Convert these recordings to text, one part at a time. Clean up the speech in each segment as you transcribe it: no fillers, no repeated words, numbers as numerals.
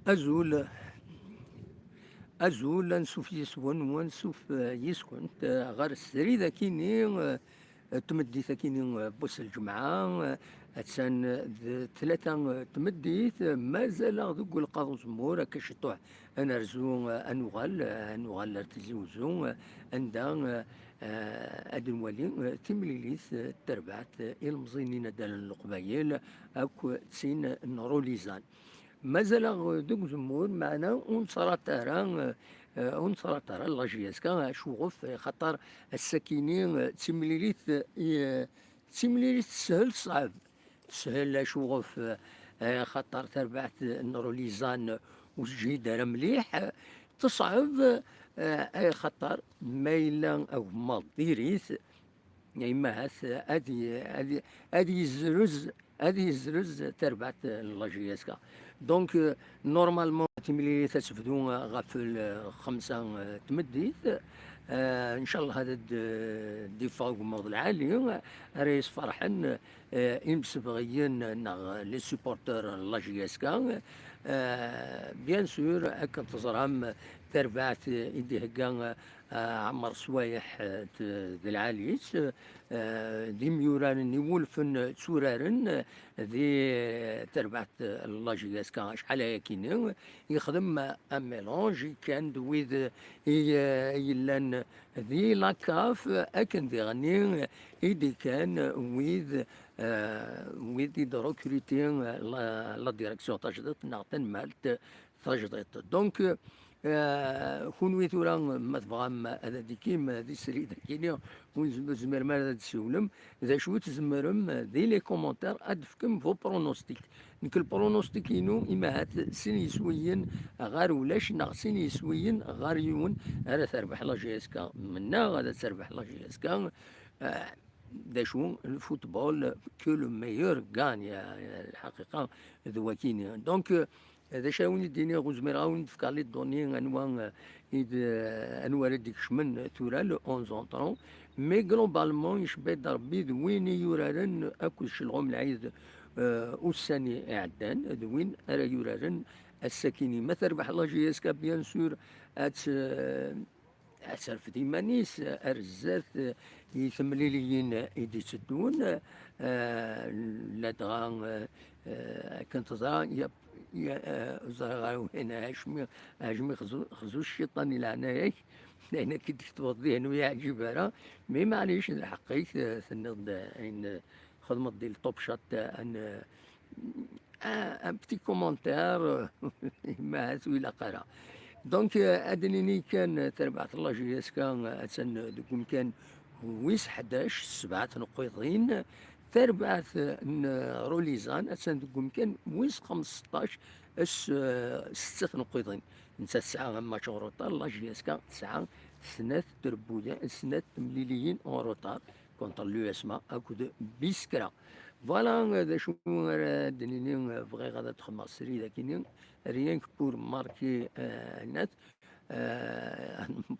أزول أزول نشوف يسون ونشوف يسكن غير السريدة كيني تمدي ثكيني بوس الجمعة أتسان ثلاثة تمديت مازال ذوك القاضو زمور كشطوح أنا رزو أنوغال تزوزو عندها أدن ولي تمليليث تربعت المزينين دال القبايل أكو تسين نوروليزان مازال دوك زمور معنا ونصرا ترى لاجياسكا شوغف خاطر السكينين تسمليليت سهل صعب سهل شوغف خاطر تربعت النوروليزان وجيد مليح تصعب خاطر ما إلا أو ما ديريت يا إما هذه الزرز تربعت لاجياسكا دونك نورمالمون تملي تسفدو غاف الخمسة تمديت ان شاء الله هذا الدفاع موضوع العالي رئيس فرحا امس بغيين لي سوبورتور لاجياسكا بيان سور هكا تزرهم تربعت يدي هكا عمر صوايح ذي العاليس ذي ميوران يولفن تسورارن ذي تربعت لاجياسكا شحال هكين يخدم ميلونج كان دويد يلان ذي لاكاف اكن ذي غني ايدي كان ويد دروكريتين لا ديريكسيون تجدت نعطن مالت تجدت دونك كون ثورا ما تبغى هذا ديكيم هذه السريده كينيا ونزمر ما هذا تسولم اذا شو تزمرم ذي لي كومونتير ادفكم فو برونوستيك نك البرونوستيك ينو اما هات سين يسويين غار ولاش ناغ سين يسويين غار يون هذا تربح لا جي اس كا منا هذا تربح لا جي اس كا دا شو الفوتبول كو لو ميور غاني الحقيقه ذو كينيا دونك هذا شاون يديني غوزمير غاون تفكر لي دوني انواع ديك شمن ثورا لو 11 طرون مي جلوبالمون يشبه ضربي وين يورارن اكو شلغم العيد والساني اعدان وين ارا يورارن الساكنين ما تربح لا جي اس كا بيان سور أسر في ديمانيس أرزات يثمليليين إيدي تدون لا دغان كنت ظا زرغاو هنا هاشمي خزو الشيطان العنايك لأن كي توضي هنا يعجب راه مي معليش الحقيقة ثنض إن خدمة ديال توب شات أن ان بتي كومونتير ما هاتو إلا قرا دونك ادنيني كان تربعة الله جياس كان اتسن دوكم كان ويس 11 7 نقيضين تربعة روليزان اتسن دوكم كان ويس 15 اس 6 نقيضين نسى الساعة ما شغروطار الله جياس كان تسعة سنة تربويا سنة مليليين اون روطار كونتر لو اسما اكود بيسكرا فوالا هذا شو دنيني بغي غادا تخمم سري لكن ريان بور ماركي نت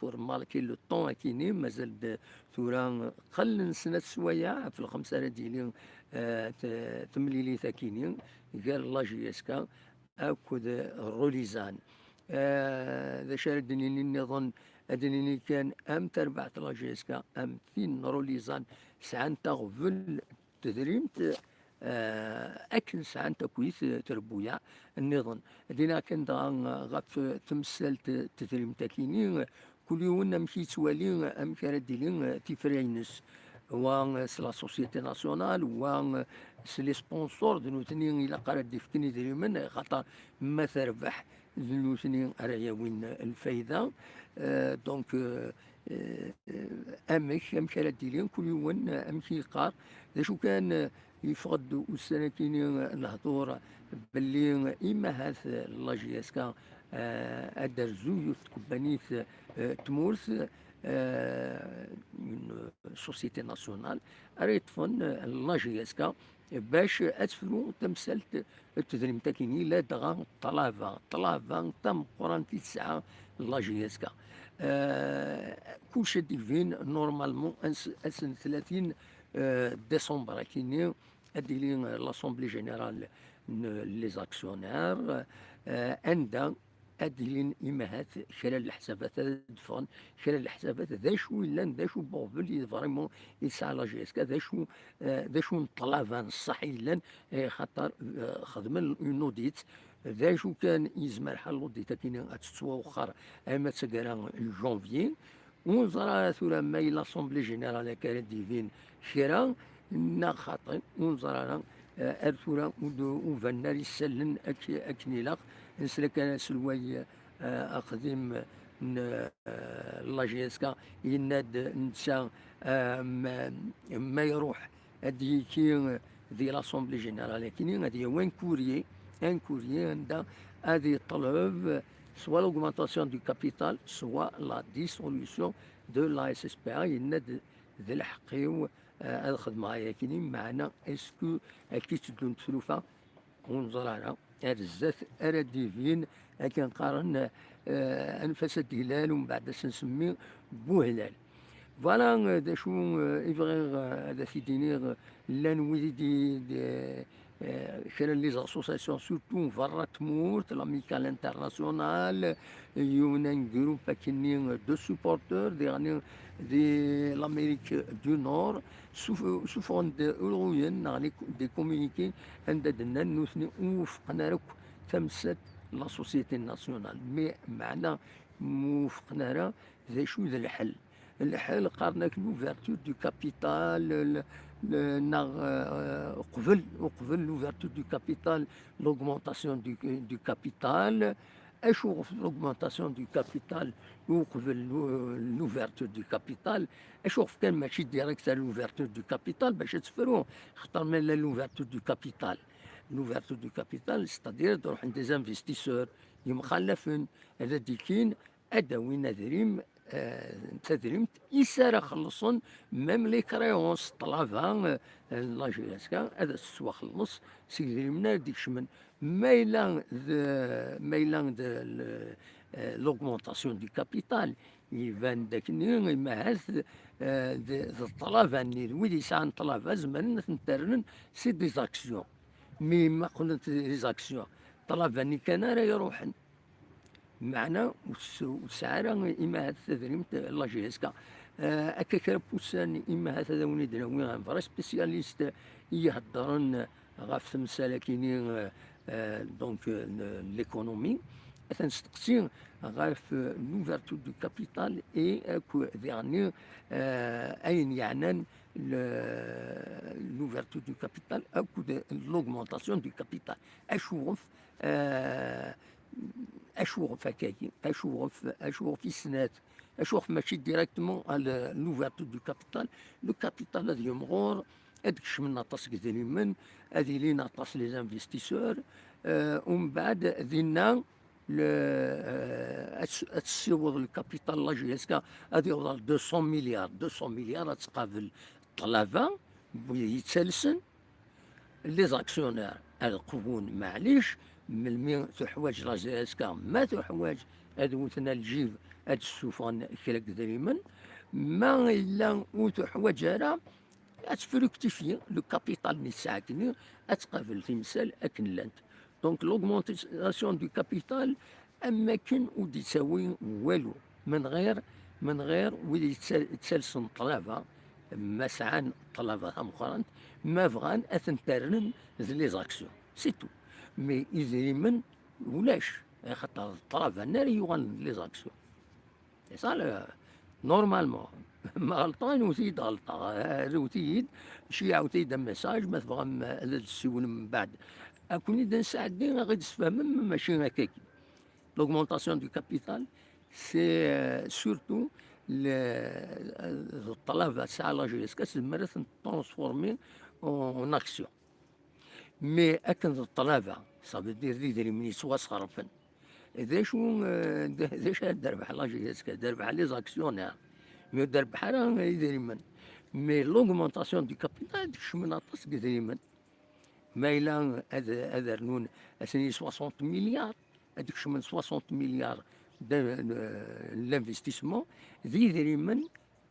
بور ماركي لو طون كيني مازال ثورا قل سنة سوايع في الخمسة ديالي تمليلي ثاكيني قال لا جي اس كا اكود روليزان ذا شارد دنيني نظن ادنيني كان ام تربعة لا جي اس كا ام ثين روليزان سعان تغفل تدريمت أكن ساعة تكويث تربويا النظام دينا كان غف تمثال تثريم تاكيني كل يوم نمشي توالي أم كارديلين تيفرينس و لا سوسيتي ناسيونال و لي سبونسور دنوتني إلا قرد ديفكني دريمن خاطر ما تربح دنوتني راهي وين الفايدة دونك أمك ديلين كل يوم أمشي قار شو كان يفقد السنتين الهضور باللي إما هاث لاجياسكا أدر زوج تكبانيث تمورث من سوسيتي ناسيونال ريطفن لاجياسكا باش أتفرو تمثلت التدريم تاكيني لا دغا طلافا تم قرانتي تسعة لاجياسكا كلشي ديفين نورمالمون أسن 30 ديسمبر كيني اديلي لاسومبلي جينيرال لي زاكسيونير عند ادلين امهات خلال الحسابات دفن خلال الحسابات ذا شو لان ذا شو بوفل فريمون يسعى لا جي اس كا ذا شو طلافان الصحي لان خاطر خدم اون اوديت ذا شو كان يزمر حل الاوديت كاين تسوا وخر اما تسكرا جونفي ونزرا ثورا ماي لاسومبلي جينيرال كانت ديفين خيرا نا خاطر ونزرا ارثورا وفنار يسلن اكنيلاق نسلك انا سلواي اقدم لا جي اس كا يناد نسا ما يروح هذيك دي لاسومبلي جينيرال كاينين هذه وين كوريي ان كوريي عندها هذه الطلب سوا l'augmentation du capital soit la dissolution de la SSPA يناد ذي الحقيو الخدمة هي كاينين معنا اسكو كي تدون تلوفا ونزرعنا الزات ارديفين كنقارن انفاس الهلال ومن بعد سنسمي بوهلال فوالا دا شو يبغي هذا في دينيغ لان ويدي كان لي زاسوساسيون سورتو فرا تمورت لاميكال انترناسيونال يونان جروب كاينين دو سوبورتور دي لامريك دو نور سوفون دي اوروين نغني دي كومونيكي عندنا نوثني وفقنا لك تمسات لا سوسيتي ناسيونال مي معنا موفقنا راه ذا شو ذا الحل قارناك لوفرتور دو كابيتال قبل l'ouverture du capital, l'augmentation du capital, اشوف l'augmentation du capital وقبل l'ouverture du capital اشوف كان ماشي ديريكت l'ouverture du capital باش تفرو خطر من l'ouverture du capital l'ouverture du capital c'est-à-dire تروح عند des investisseurs يمخلفن هذا ديكين ادوين نذريم تدريمت يسار خلصون ميم لي كريونس طلافا لا جي اس كا هذا السوا خلص سيدريمنا ديك شمن ميلان لوغمونطاسيون دي كابيتال يبان داك ني ماهز الطلافا ني ويدي يسعى طلافا زمان نترنن سي دي زاكسيون مي ما قلت دي زاكسيون طلافا ني كان راه يروحن معنا وسعر إما هذا تدريمت لا جي اس كا أكا كربوسان إما هذا وني دراوي فرا سبيسياليست يهضرن غاف تمثال كاينين دونك ليكونومي تنستقسي غاف لوفرتور دو كابيتال اي اكو يعني اين يعنان لوفرتور دو كابيتال اكو لوغمونطاسيون دو كابيتال اشوف اشوف هكاكي اشوف في السنات اشوف ماشي ديريكتومون على لوفرتور دو كابيتال لو كابيتال هذا يمغور هذاك من ناطاس كذا من هذه لي ناطاس لي زانفستيسور ومن بعد ذينا تسيوض الكابيتال لا جي اس كا هذه يوصل 200 مليار تقابل الطلبه يتسلسن لي زاكسيونير القبون معليش من مين تحواج لا جي اس كا ما تحواج هاد وثنا الجيب هاد السوفان كلاك دايما ما الا وتحواج راه اتفركتيفي لو كابيتال ني ساكني اتقابل تمثال اكن لانت دونك لوغمونتاسيون دو كابيتال اما كن ودي تساوي والو من غير ودي تسلسن طلبه ما سعان طلبه مقارنة ما بغان اثنترن لي زاكسيون سي تو مي إذا ولاش خاطر الطرف الناري يوغن لي زاكسيون سي سا نورمالمون ما غلطان وتيد غلطة وتيد شي عاوتيد ميساج ما تبغى تسول من بعد أكون إذا نساعدني غادي تفهم ماشي هكاكي لوغمونطاسيون دو كابيتال سي سورتو الطلبة تاع لا جي اس كا تمرات ترانسفورمي اون اكسيون مي أكن الطلبة صافي دير مني سوا صرفن ذا شو ذا شا دربح لا جي اس كا دربح لي زاكسيونير مي دربح راه يدير من مي لوغمونطاسيون دو كابيتال شو من اطاس يدير من ما إلا هذا رنون أسني 60 مليار هذيك شو من 60 مليار لانفستيسمون ذي ذري من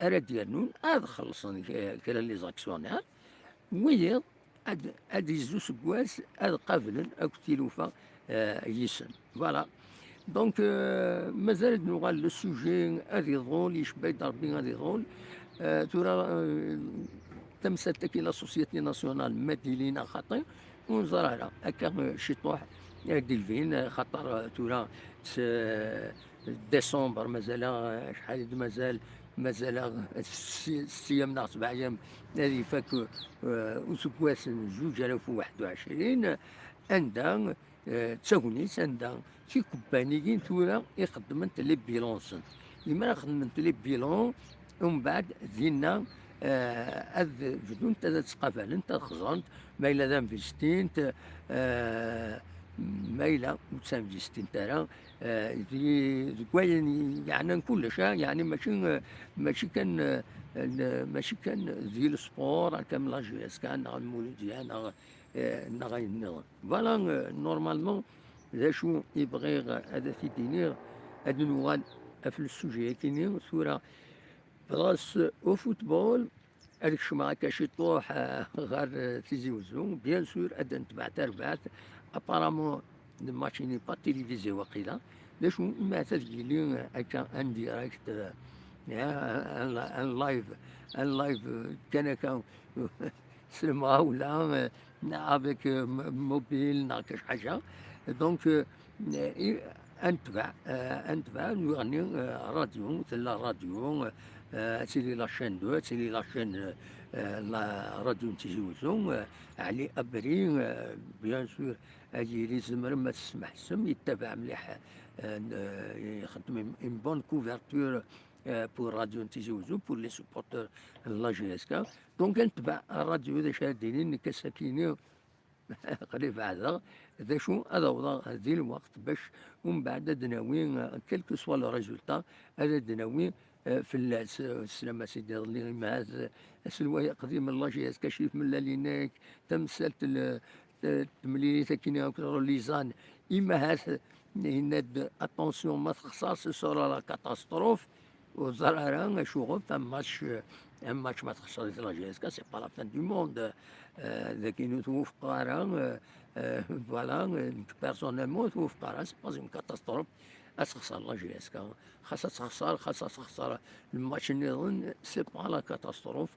أراد يرنون هذا خلصني كلا لي زاكسيونير ويض هاد يزو سكواس هاد قابلن اك تيلوفا يسن فوالا. دونك مازال نوغال لو سوجي هاد يظل يشبه ربي هاد يظل ترى تمثل كي لا سوسيتي ناسيونال مادي لينا خاطر ونزرع هكا شطوح ديلفين خاطر ترى ديسمبر مازال شحال مازال 6 أيام ناقص 7 أيام هذه فك وسكواس 2021 عندها تساونيس عندها شي كومبانيين تورا يخدمنت لي بيلونسن يما خدمت لي بيلون ومن بعد زينا أذ بدون تثقافة انت خزنت ما إلا ذا فيستينت ما إلا وتسانفيستين ترى ذي كواين يعني كلش يعني ماشي كان ماشي كان ذي السبور كان لا جي اس كان المولودية نغا فوالا نورمالمون ذا شو يبغي هذا تيدينيغ هاد نوغال في السوجي كيني ثورة بلاص او فوتبول هذيك الشمعة كاشي طوح غير تيزي وزو بيان سور هذا نتبع تربعت ابارامون الماتش ني با تيليفيزي وقيلا باش ما تسجيلي هكا ان ديريكت ان لايف ان لايف كان هكا سينما ولا افيك موبيل ناقش حاجة دونك انتبع يغني راديو تلا راديو تيلي لاشين دو تيلي لاشين لا راديو تيجوزو علي ابري بيان سور هاجي لي زمر ما تسمح السم يتبع مليح يخدم اون بون كوفرتور بور راديو تيجوزو بور لي سوبورتور لا جي اس كا دونك نتبع الراديو ذا شاديني كساكيني قريب هذا ذا شو هذا وضع هذه الوقت باش ومن بعد دناوي كلكو سوا لو ريزولتا هذا دناوي في السلامة سيدي اللي مع السلوى قديم الله جهاز كشيف من ليناك تمثلت تمليلي تكيني ليزان إما هذا يناد اتونسيون ما تخسرش صورة لا كاتاستروف وزرارا شغل un match ما تخسر لا جي اس كا سي با لا فان دو موند ذاك توفق راه فوالا بيرسونيلمون توفق راه سي با اون كاتاستروف تخسر لا جي اس كا خاصها تخسر الماتش النظام سي با لا كاتاستروف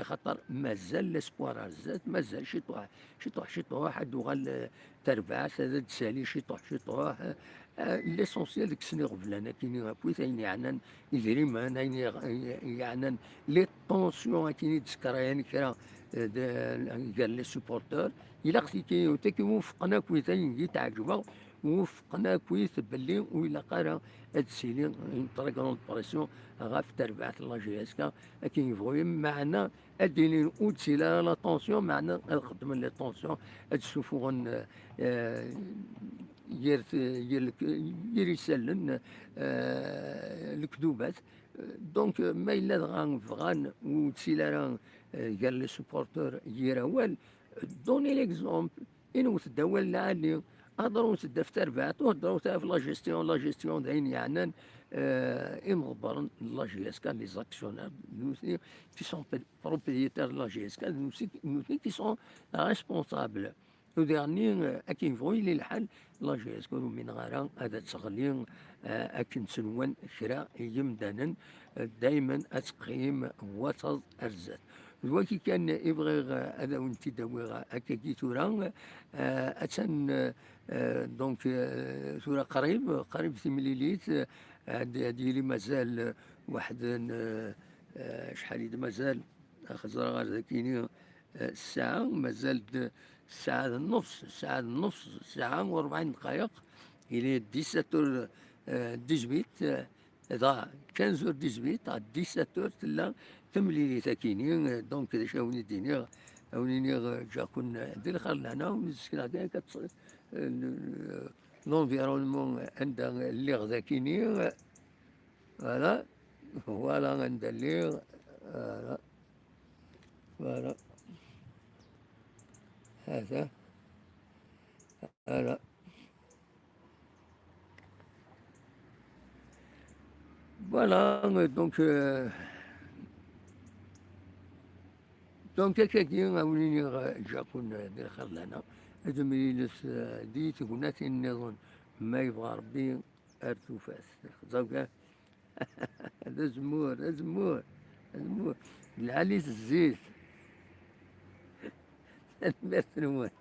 خاطر مازال لاسبوار زاد مازال شي طوح حد وغال تربع هذا تسالي شي طوح ليسونسيال ديك السنين غفلان كاينين بويت اين يعنن يدريمان اين يعنن لي طونسيون كاينين تسكر يعني كرا قال لي سوبورتور الا خصيتي وتاكي وفقنا كويت اين تعجبه وفقنا كويس باللي وإلا قرا هاد السيلين تري كرون بريسيون غاف تربعت لا جي اس كا كاين يبغوا معنا اديني اوتسيلا لا طونسيون معنا نخدم لي طونسيون هاد السفون يرسلن الكذوبات دونك ما إلا غان وتسيلا راه قال لي سوبورتور يراوال دوني ليكزومبل إنو تداول لعالي هضروا تدا في تربعات وهضروا في لا جيستيون داين يعنان مغبرن لا جي اس كان لي زاكسيونير كي سون بروبريتير لا جي اس كان كي سون ريسبونسابل وديرني اكين فويلي الحال لا جي اس كانوا من غير هذا تغلي اكن سنوان شراء يمدانا دائما اتقيم وسط ارزات الوكي كان يبغي هذا وانت داوي هكا كي تورا اتن دونك ثورة قريب ثمليليت هادي لي مازال واحد شحال مازال خزر غير ذاكيني الساعة مازال ساعة و40 دقائق إلى 17 18 هذا 15 18 17 تلا تمليلي تاكيني دونك هذا شاوني دينيغ أونينيغ جاكون دير خير لهنا ونسكن هكا لونفيرونمون عندها اللي غذاكيني فوالا عندها اللي فوالا هذا فوالا فوالا دونك دونك تاكاكي وليني جاكون دير خلانا هذوما يلس دي تقولات النظام ما يبغى ربي ارثو فاس زوجة. هذا زمور هذا زمور زمور العليس الزيت. المرت نموت.